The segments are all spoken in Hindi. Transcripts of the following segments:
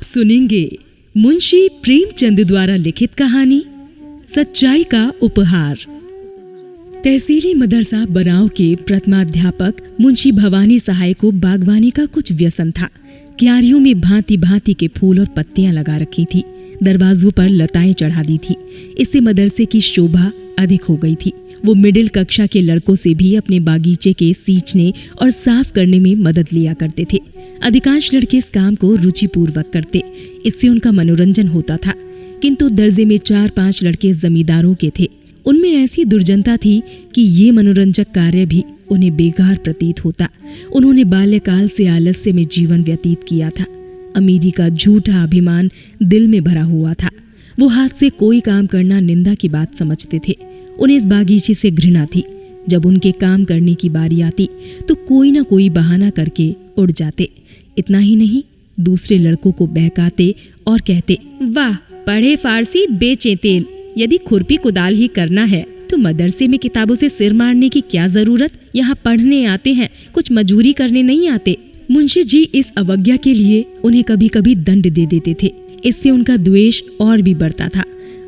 सुनेंगे मुंशी प्रेमचंद द्वारा लिखित कहानी सच्चाई का उपहार। तहसीली मदरसा बनाव के प्रथमाध्यापक मुंशी भवानी सहाय को बागवानी का कुछ व्यसन था। क्यारियों में भांति भांति के फूल और पत्तियां लगा रखी थी। दरवाजों पर लताएं चढ़ा दी थी। इससे मदरसे की शोभा अधिक हो गई थी। वो मिडिल कक्षा के लड़कों से भी अपने बागीचे के सींचने और साफ करने में मदद लिया करते थे। अधिकांश लड़के इस काम को रुचिपूर्वक करते, इससे उनका मनोरंजन होता था। किंतु दर्जे में 4-5 लड़के जमींदारों के थे। उनमें ऐसी दुर्जनता थी कि ये मनोरंजक कार्य भी उन्हें बेकार प्रतीत होता। उन्होंने बाल्यकाल से आलस्य में जीवन व्यतीत किया था। अमीरी का झूठा अभिमान दिल में भरा हुआ था। वो हाथ से कोई काम करना निंदा की बात समझते थे। उन्हें इस बागीचे से घृणा थी। जब उनके काम करने की बारी आती तो कोई ना कोई बहाना करके उड़ जाते। इतना ही नहीं, दूसरे लड़कों को बहकाते और कहते, वाह, पढ़े फारसी बेचे तेल। यदि खुरपी कुदाल ही करना है तो मदरसे में किताबों से सिर मारने की क्या जरूरत। यहाँ पढ़ने आते हैं, कुछ मजूरी करने नहीं आते। मुंशी जी इस अवज्ञा के लिए उन्हें कभी कभी दंड दे देते थे। इससे उनका द्वेष और भी बढ़ता था।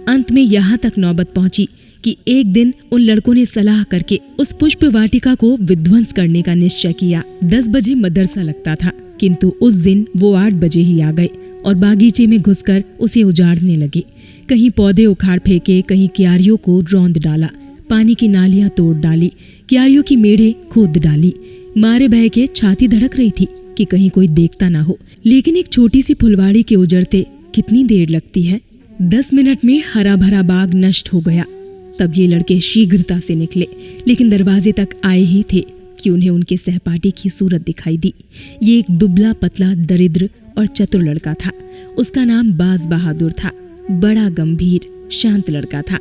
अंत में यहाँ तक नौबत पहुंची कि एक दिन उन लड़कों ने सलाह करके उस पुष्प वाटिका को विध्वंस करने का निश्चय किया। 10 बजे मदरसा लगता था, किंतु उस दिन वो 8 बजे ही आ गए और बागीचे में घुसकर उसे उजाड़ने लगे। कहीं पौधे उखाड़ फेंके, कहीं क्यारियों को रौंद डाला, पानी की नालियां तोड़ डाली, क्यारियों की मेढ़े खोद डाली। मारे भय के छाती धड़क रही थी कि कहीं कोई देखता ना हो। लेकिन एक छोटी सी फुलवाड़ी के उजड़ते कितनी देर लगती है। 10 मिनट में हरा भरा बाग नष्ट हो गया। तब ये लड़के शीघ्रता से निकले, लेकिन दरवाजे तक आए ही थे कि उन्हें उनके सहपाठी की सूरत दिखाई दी। ये एक दुबला पतला दरिद्र और चतुर लड़का था। उसका नाम बाज बहादुर था। बड़ा गंभीर शांत लड़का था।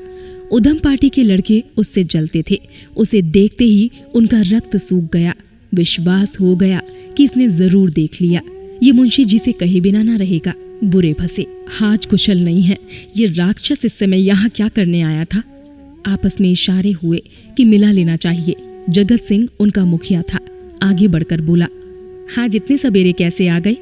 उधम पार्टी के लड़के उससे जलते थे। उसे देखते ही उनका रक्त सूख गया। विश्वास हो गया कि इसने जरूर देख लिया। ये मुंशी जी से कहे बिना ना रहेगा। बुरे फंसे, हाज कुशल नहीं है। ये राक्षस इस समय यहाँ क्या करने आया था। आपस में इशारे हुए कि मिला लेना चाहिए। जगत सिंह उनका मुखिया था। आगे बढ़कर बोला, हाँ, जितने सवेरे कैसे आ गए।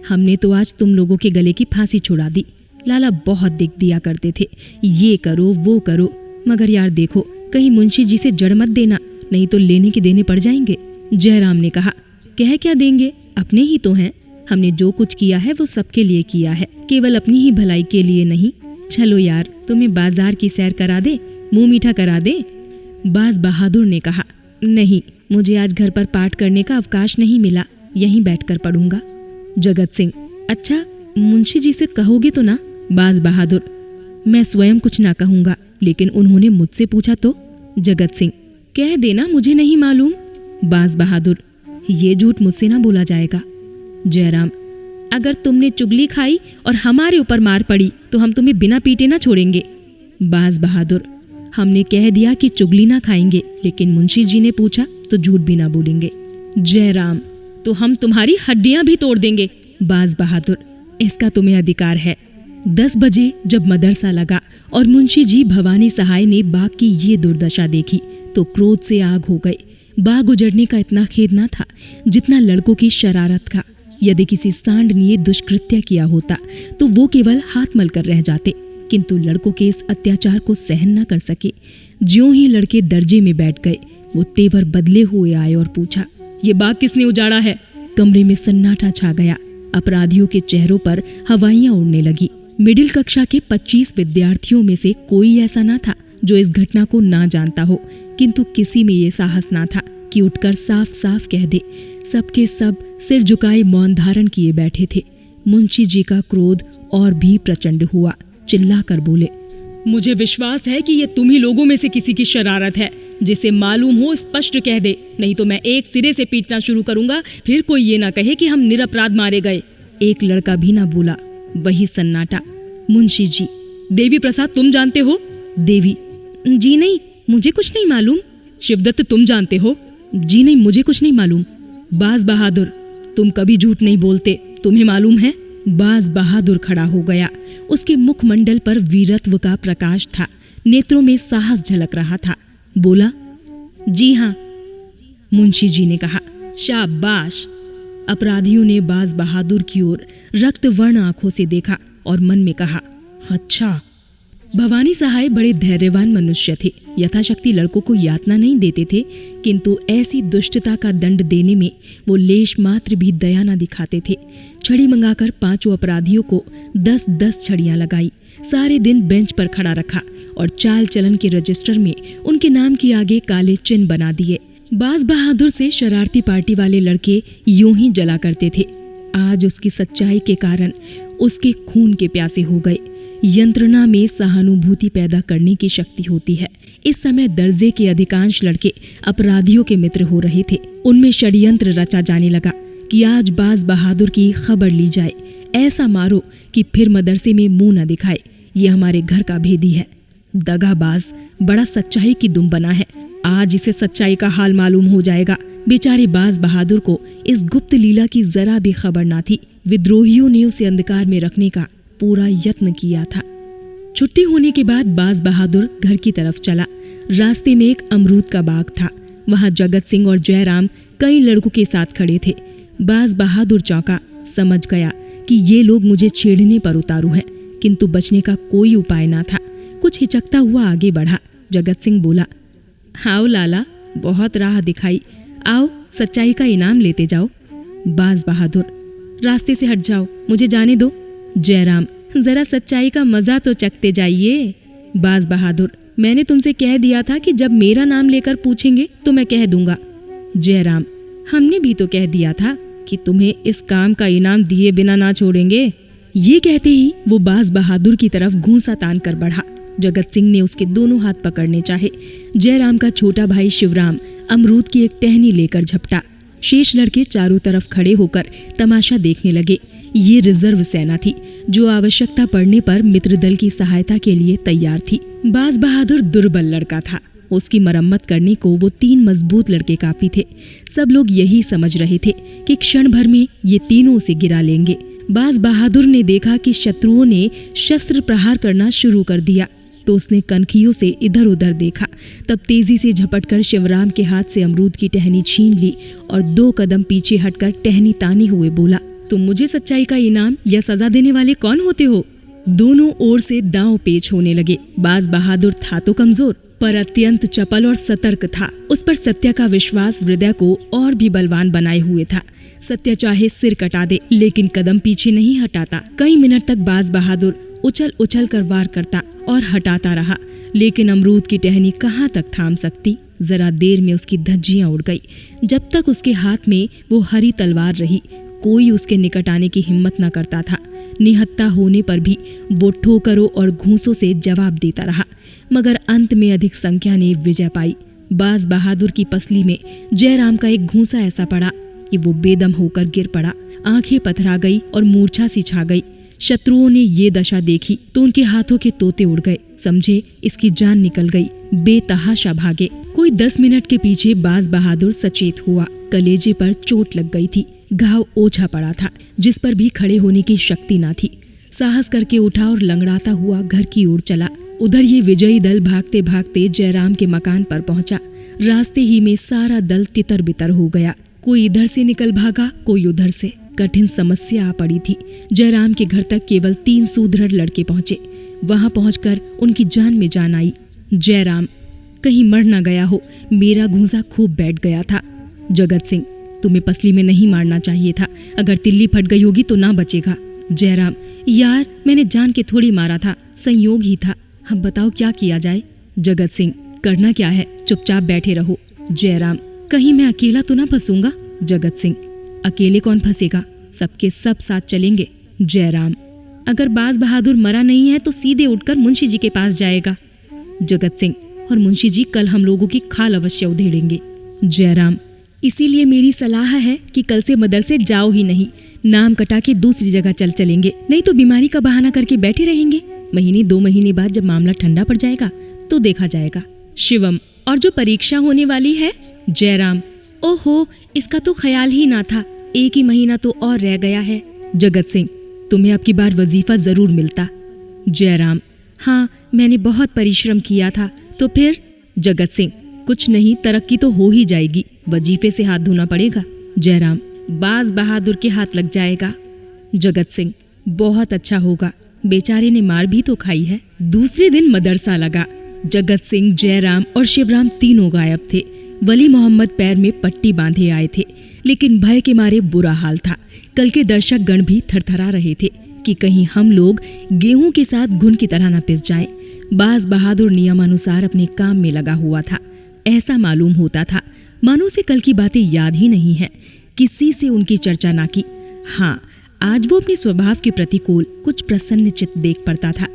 हमने तो आज तुम लोगों के गले की फांसी छुड़ा दी। लाला बहुत दिख दिया करते थे, ये करो वो करो, मगर यार देखो, कहीं मुंशी जी से जड़ मत देना, नहीं तो लेने के देने पड़ जाएंगे। जयराम ने कहा, कह क्या देंगे, अपने ही तो हैं। हमने जो कुछ किया है वो सबके लिए किया है, केवल अपनी ही भलाई के लिए नहीं। चलो यार, तुम्हें बाजार की सैर करा दे, मुंह मीठा करा दे। बाज बहादुर ने कहा, नहीं, मुझे आज घर पर पाठ करने का अवकाश नहीं मिला, यहीं बैठकर पढ़ूंगा। जगत सिंह, अच्छा, मुंशी जी से कहोगे तो ना। बाज बहादुर, मैं स्वयं कुछ ना कहूंगा, लेकिन उन्होंने मुझसे पूछा तो। जगत सिंह, कह देना मुझे नहीं मालूम। बाज बहादुर, ये झूठ मुझसे ना बोला जाएगा। जयराम, अगर तुमने चुगली खाई और हमारे ऊपर मार पड़ी तो हम तुम्हें बिना पीटे ना छोड़ेंगे। बाज बहादुर, हमने कह दिया कि चुगली ना खाएंगे, लेकिन मुंशी जी ने पूछा तो झूठ भी ना बोलेंगे। जयराम, तो हम तुम्हारी हड्डियां भी तोड़ देंगे। बाज बहादुर, इसका तुम्हें अधिकार है। 10 बजे जब मदरसा लगा और मुंशी जी भवानी सहाय ने बाग की ये दुर्दशा देखी तो क्रोध से आग हो गए। बाग उजड़ने का इतना खेद न था जितना लड़कों की शरारत का। यदि किसी सांड ने दुष्कृत्य किया होता तो वो केवल हाथ मलकर रह जाते, किंतु लड़कों के इस अत्याचार को सहन न कर सके। ज्यों ही लड़के दर्जे में बैठ गए, वो तेवर बदले हुए आए और पूछा, ये बाग किसने उजाड़ा है। कमरे में सन्नाटा छा गया। अपराधियों के चेहरों पर हवाइयां उड़ने लगी। मिडिल कक्षा के 25 विद्यार्थियों में से कोई ऐसा ना था जो इस घटना को ना जानता हो, किंतु किसी में ये साहस ना था कि उठकर साफ साफ कह दे। सबके सब सिर झुकाए मौन धारण किए बैठे थे। मुंशी जी का क्रोध और भी प्रचंड हुआ। चिल्लाकर बोले, मुझे विश्वास है कि ये तुम ही लोगों में से किसी की शरारत है। जिसे मालूम हो स्पष्ट कह दे, नहीं तो मैं एक सिरे से पीटना शुरू करूंगा, फिर कोई ये ना कहे कि हम निरपराध मारे गए। एक लड़का भी ना बोला। वही सन्नाटा। मुंशी जी, देवी प्रसाद तुम जानते हो। देवी, जी नहीं, मुझे कुछ नहीं मालूम। शिवदत्त, तुम जानते हो। जी नहीं, मुझे कुछ नहीं मालूम। बाज बहादुर, तुम कभी झूठ नहीं बोलते, तुम्हें मालूम है। बाज बहादुर खड़ा हो गया। उसके मुखमंडल पर वीरत्व का प्रकाश था। नेत्रों में साहस झलक रहा था। बोला, जी हाँ। मुंशी जी ने कहा, शाबाश, अपराधियों ने बाज बहादुर की ओर रक्तवर्ण आंखों से देखा और मन में कहा, अच्छा। भवानी सहाय बड़े धैर्यवान मनुष्य थे। यथाशक्ति लड़कों को यातना नहीं देते थे, किंतु ऐसी दुष्टता का दंड देने में वो लेश मात्र भी दया न दिखाते थे। छड़ी मंगाकर 5 अपराधियों को 10-10 छड़ियां लगाई, सारे दिन बेंच पर खड़ा रखा और चाल चलन के रजिस्टर में उनके नाम के आगे काले चिन्ह बना दिए। बाज बहादुर से शरारती पार्टी वाले लड़के यूं ही जला करते थे। आज उसकी सच्चाई के कारण उसके खून के प्यासे हो गए। यंत्रणा में सहानुभूति पैदा करने की शक्ति होती है। इस समय दर्जे के अधिकांश लड़के अपराधियों के मित्र हो रहे थे। उनमें षड्यंत्र रचा जाने लगा कि आज बाज बहादुर की खबर ली जाए, ऐसा मारो कि फिर मदरसे में मुंह न दिखाए। ये हमारे घर का भेदी है। दगाबाज बड़ा सच्चाई की दुम बना है। आज इसे सच्चाई का हाल मालूम हो जाएगा। बेचारे बाज बहादुर को इस गुप्त लीला की जरा भी खबर ना थी। विद्रोहियों ने उसे अंधकार में रखने का पूरा यत्न किया था। छुट्टी होने के बाद बाज बहादुर घर की तरफ चला। रास्ते में एक अमरूद का बाग था। वहां जगत सिंह और जयराम कई लड़कों के साथ खड़े थे। बाज बहादुर चौंका, समझ गया कि ये लोग मुझे छेड़ने पर उतारू हैं, किंतु बचने का कोई उपाय ना था। कुछ हिचकता हुआ आगे बढ़ा। जगत सिंह बोला, आओ लाला, बहुत राह दिखाई, आओ सच्चाई का इनाम लेते जाओ। बाज बहादुर, रास्ते से हट जाओ, मुझे जाने दो। जयराम, जरा सच्चाई का मजा तो चखते जाइए। बाज बहादुर, मैंने तुमसे कह दिया था कि जब मेरा नाम लेकर पूछेंगे तो मैं कह दूंगा। जयराम, हमने भी तो कह दिया था कि तुम्हें इस काम का इनाम दिए बिना ना छोड़ेंगे। ये कहते ही वो बाज बहादुर की तरफ घूंसा तान कर बढ़ा। जगत सिंह ने उसके दोनों हाथ पकड़ने चाहे। जयराम का छोटा भाई शिवराम अमरूद की एक टहनी लेकर झपटा। शेष लड़के चारों तरफ खड़े होकर तमाशा देखने लगे। ये रिजर्व सेना थी जो आवश्यकता पड़ने पर मित्र दल की सहायता के लिए तैयार थी। बाज बहादुर दुर्बल लड़का था। उसकी मरम्मत करने को वो 3 मजबूत लड़के काफी थे। सब लोग यही समझ रहे थे कि क्षण भर में ये तीनों उसे गिरा लेंगे। बाज बहादुर ने देखा कि शत्रुओं ने शस्त्र प्रहार करना शुरू कर दिया, तो उसने कनखियों से इधर उधर देखा। तब तेजी से झपटकर शिवराम के हाथ से अमरूद की टहनी छीन ली और 2 कदम पीछे हटकर टहनी ताने हुए बोला, तुम मुझे सच्चाई का इनाम या सजा देने वाले कौन होते हो? दोनों ओर से दांव पेच होने लगे। बाज बहादुर था तो कमजोर, पर अत्यंत चपल और सतर्क था। उस पर सत्य का विश्वास हृदय को और भी बलवान बनाए हुए था। सत्य चाहे सिर कटा दे, लेकिन कदम पीछे नहीं हटाता। कई मिनट तक बाज बहादुर उछल उछल कर वार करता और हटाता रहा, लेकिन अमरूद की टहनी कहाँ तक थाम सकती। जरा देर में उसकी धज्जियां उड़ गई। जब तक उसके हाथ में वो हरी तलवार रही, कोई उसके निकट आने की हिम्मत न करता था। निहत्था होने पर भी वो ठोकरों और घूंसों से जवाब देता रहा, मगर अंत में अधिक संख्या ने विजय पाई। बाज बहादुर की पसली में जयराम का एक घूंसा ऐसा पड़ा कि वो बेदम होकर गिर पड़ा। आंखें पथरा गई और मूर्छा सी छा गई। शत्रुओं ने ये दशा देखी तो उनके हाथों के तोते उड़ गए। समझे इसकी जान निकल गई, बेतहाशा भागे। कोई 10 मिनट के पीछे बाज बहादुर सचेत हुआ। कलेजे पर चोट लग गई थी। घाव ओछा पड़ा था, जिस पर भी खड़े होने की शक्ति न थी। साहस करके उठा और लंगड़ाता हुआ घर की ओर चला। उधर ये विजयी दल भागते भागते जयराम के मकान पर पहुंचा। रास्ते ही में सारा दल तितर बितर हो गया। कोई इधर से निकल भागा, कोई उधर से। कठिन समस्या आ पड़ी थी। जयराम के घर तक केवल 3 सुदृढ़ लड़के पहुंचे। वहां पहुंचकर उनकी जान में जान आई। जयराम, कहीं मर न गया हो, मेरा घूंसा खूब बैठ गया था। जगत सिंह, तुम्हें पसली में नहीं मारना चाहिए था, अगर तिल्ली फट गई होगी तो ना बचेगा। जयराम, यार मैंने जान के थोड़ी मारा था, संयोग ही था। अब बताओ क्या किया जाए? जगत सिंह, करना क्या है, चुपचाप बैठे रहो। जयराम, कहीं मैं अकेला तो ना फंसूंगा? जगत सिंह, अकेले कौन फंसेगा, सबके सब साथ चलेंगे। जयराम, अगर बाज बहादुर मरा नहीं है तो सीधे उठकर मुंशी जी के पास जाएगा। जगत सिंह, और मुंशी जी कल हम लोगों की खाल अवश्य उधेड़ेंगे। जयराम, इसीलिए मेरी सलाह है कि कल से मदरसे जाओ ही नहीं, नाम कटा के दूसरी जगह चलेंगे, नहीं तो बीमारी का बहाना करके बैठे रहेंगे। 1-2 महीने बाद जब मामला ठंडा पड़ जाएगा तो देखा जाएगा। शिवम, और जो परीक्षा होने वाली है? जयराम, ओहो, इसका तो ख्याल ही ना था, 1 ही महीना तो और रह गया है। जगत सिंह, तुम्हें अब की बार वजीफा जरूर मिलता। जयराम, हाँ मैंने बहुत परिश्रम किया था। तो फिर? जगत सिंह, कुछ नहीं, तरक्की तो हो ही जाएगी, वजीफे से हाथ धोना पड़ेगा। जयराम, बाज बहादुर के हाथ लग जाएगा। जगत सिंह, बहुत अच्छा होगा, बेचारे ने मार भी तो खाई है। दूसरे दिन मदरसा लगा। जगत सिंह, जयराम और शिवराम तीनों गायब थे। वली मोहम्मद पैर में पट्टी बांधे आए थे, लेकिन भय के मारे बुरा हाल था। कल के दर्शक गण भी थरथरा रहे थे कि कहीं हम लोग गेहूं के साथ घुन की तरह न पिस जाएं। बाज बहादुर नियमानुसार अपने काम में लगा हुआ था। ऐसा मालूम होता था मानो से कल की बातें याद ही नहीं है, किसी से उनकी चर्चा ना की। हाँ, आज वो अपने स्वभाव के प्रतिकूल कुछ प्रसन्न चित्त देख पड़ता था।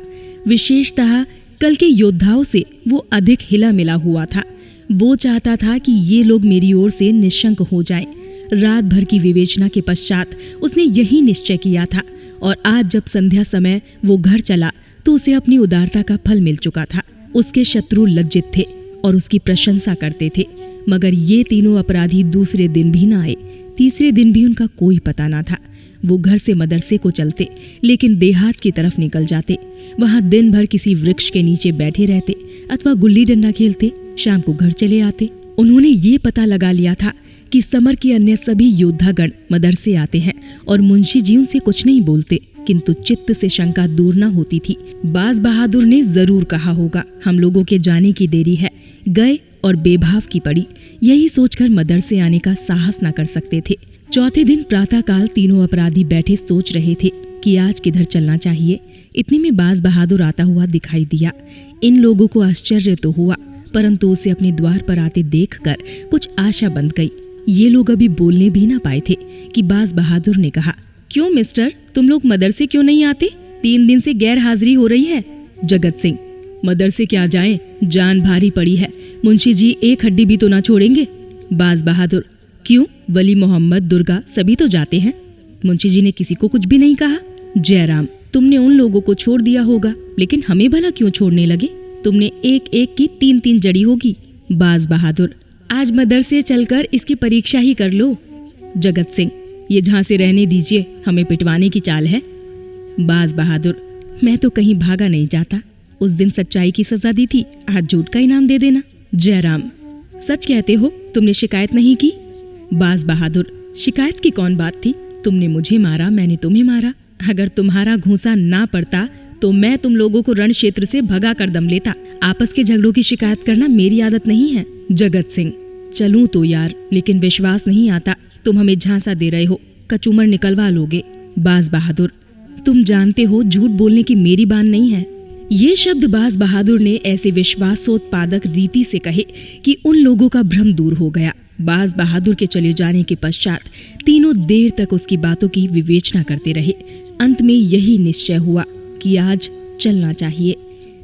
विशेषतः कल के योद्धाओं से वो अधिक हिला मिला हुआ था। वो चाहता था कि ये लोग मेरी ओर से निशंक हो जाएं। रात भर की विवेचना के पश्चात उसने यही निश्चय किया था, और आज जब संध्या समय वो घर चला तो उसे अपनी उदारता का फल मिल चुका था। उसके शत्रु लज्जित थे और उसकी प्रशंसा करते थे, मगर ये तीनों अपराधी दूसरे दिन भी न आए। तीसरे दिन भी उनका कोई पता न था। वो घर से मदरसे को चलते, लेकिन देहात की तरफ निकल जाते। वहां दिन भर किसी वृक्ष के नीचे बैठे रहते अथवा गुल्ली डंडा खेलते। शाम को घर चले आते। उन्होंने ये पता लगा लिया था कि समर के अन्य सभी योद्धागण मदरसे आते हैं और मुंशी जी उनसे कुछ नहीं बोलते, किंतु चित्त से शंका दूर न होती थी। बाज बहादुर ने जरूर कहा होगा, हम लोगों के जाने की देरी है। गए और बेभाव की पड़ी। यही सोचकर मदरसे आने का साहस न कर सकते थे। चौथे दिन प्रातःकाल तीनों अपराधी बैठे सोच रहे थे कि आज किधर चलना चाहिए। इतने में बाज बहादुर आता हुआ दिखाई दिया। इन लोगों को आश्चर्य तो हुआ, परंतु उसे अपने द्वार पर आते देखकर कुछ आशा बंध गई। ये लोग अभी बोलने भी ना पाए थे कि बाज बहादुर ने कहा, क्यों मिस्टर, तुम लोग मदरसे क्यों नहीं आते? 3 दिन से गैर हाजिरी हो रही है। जगत सिंह, मदरसे क्या जाएं, जान भारी पड़ी है। मुंशी जी एक हड्डी भी तो ना छोड़ेंगे। बाज बहादुर, क्यों, वली मोहम्मद, दुर्गा सभी तो जाते हैं। मुंशी जी ने किसी को कुछ भी नहीं कहा। जयराम, तुमने उन लोगों को छोड़ दिया होगा, लेकिन हमें भला क्यों छोड़ने लगे? तुमने एक एक की 3-3 जड़ी होगी। बाज बहादुर, आज मदरसे चलकर इसकी परीक्षा ही कर लो। जगत सिंह, ये झांसे रहने दीजिए, हमें पिटवाने की चाल है। बाज बहादुर, मैं तो कहीं भागा नहीं जाता। उस दिन सच्चाई की सजा दी थी, आज झूठ का इनाम दे देना। जयराम, सच कहते हो, तुमने शिकायत नहीं की? बाज बहादुर, शिकायत की कौन बात थी? तुमने मुझे मारा, मैंने तुम्हें मारा। अगर तुम्हारा घूंसा ना पड़ता तो मैं तुम लोगों को रण क्षेत्र से भगा कर दम लेता। आपस के झगड़ों की शिकायत करना मेरी आदत नहीं है। जगत सिंह, चलूं तो यार, लेकिन विश्वास नहीं आता तुम हमें झांसा दे रहे हो, कचूमर निकलवा लोगे। बाज बहादुर, तुम जानते हो झूठ बोलने की मेरी बान नहीं है। ये शब्द बाज बहादुर ने ऐसे विश्वासोत्पादक रीति से कहे कि उन लोगों का भ्रम दूर हो गया। बाज बहादुर के चले जाने के पश्चात तीनों देर तक उसकी बातों की विवेचना करते रहे। अंत में यही निश्चय हुआ कि आज चलना चाहिए।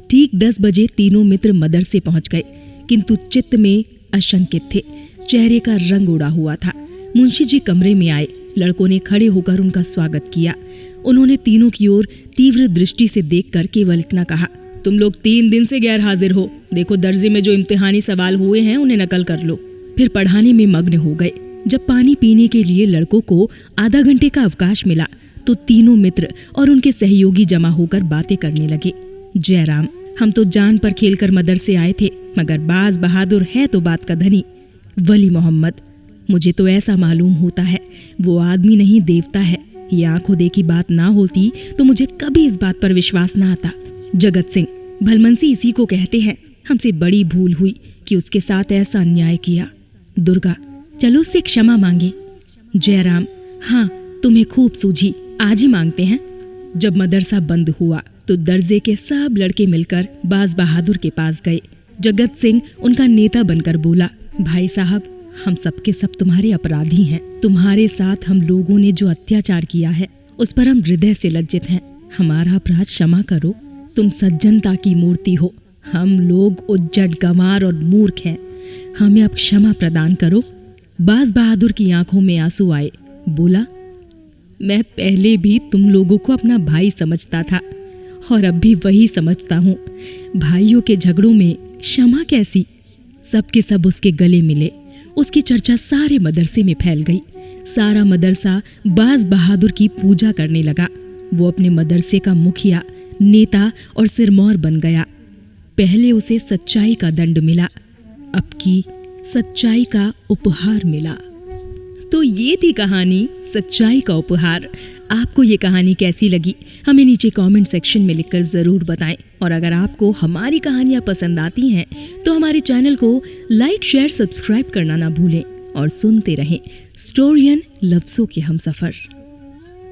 ठीक 10 बजे तीनों मित्र मदरसे पहुंच गए, किंतु चित्त में आशंकित थे। चेहरे का रंग उड़ा हुआ था। मुंशी जी कमरे में आए। लड़कों ने खड़े होकर उनका स्वागत किया। उन्होंने तीनों की ओर तीव्र दृष्टि से देखकर केवल इतना कहा, तुम लोग 3 दिन से गैर हाजिर हो। देखो दर्जे में जो इम्तिहानी सवाल हुए हैं उन्हें नकल कर लो। फिर पढ़ाने में मग्न हो गए। जब पानी पीने के लिए लड़कों को आधा घंटे का अवकाश मिला तो तीनों मित्र और उनके सहयोगी जमा होकर बातें करने लगे। जयराम, हम तो जान पर खेलकर मदरसे आए थे, मगर बाज बहादुर है तो बात का धनी। वली मोहम्मद, मुझे तो ऐसा मालूम होता है वो आदमी नहीं देवता है। ये आंखों देखी बात ना होती तो मुझे कभी इस बात पर विश्वास ना आता। जगत सिंह, भलमनसी इसी को कहते हैं। हमसे बड़ी भूल हुई कि उसके साथ ऐसा अन्याय किया। दुर्गा, चलो उससे क्षमा मांगे। जयराम, हाँ, तुम्हें खूब सूझी, आज ही मांगते हैं। जब मदरसा बंद हुआ तो दर्जे के सब लड़के मिलकर बाज बहादुर के पास गए। जगत सिंह उनका नेता बनकर बोला, भाई साहब, हम सबके सब तुम्हारे अपराधी हैं। तुम्हारे साथ हम लोगों ने जो अत्याचार किया है उस पर हम हृदय से लज्जित हैं। हमारा अपराध क्षमा करो। तुम सज्जनता की मूर्ति हो, हम लोग उज्जड, गंवार और मूर्ख हैं। हमें अब क्षमा प्रदान करो। बाज बहादुर की आंखों में आंसू आए। बोला, मैं पहले भी तुम लोगों को अपना भाई समझता था और अब भी वही समझता हूँ। भाइयों के झगड़ों में क्षमा कैसी? सबके सब उसके गले मिले। उसकी चर्चा सारे मदरसे में फैल गई। सारा मदरसा बाज बहादुर की पूजा करने लगा। वो अपने मदरसे का मुखिया, नेता और सिरमौर बन गया। पहले उसे सच्चाई का दंड मिला, अब की सच्चाई का उपहार मिला। तो ये थी कहानी सच्चाई का उपहार। आपको ये कहानी कैसी लगी हमें नीचे कमेंट सेक्शन में लिखकर ज़रूर बताएं। और अगर आपको हमारी कहानियाँ पसंद आती हैं तो हमारे चैनल को लाइक, शेयर, सब्सक्राइब करना ना भूलें और सुनते रहें स्टोरियन लफ्ज़ों के हमसफ़र।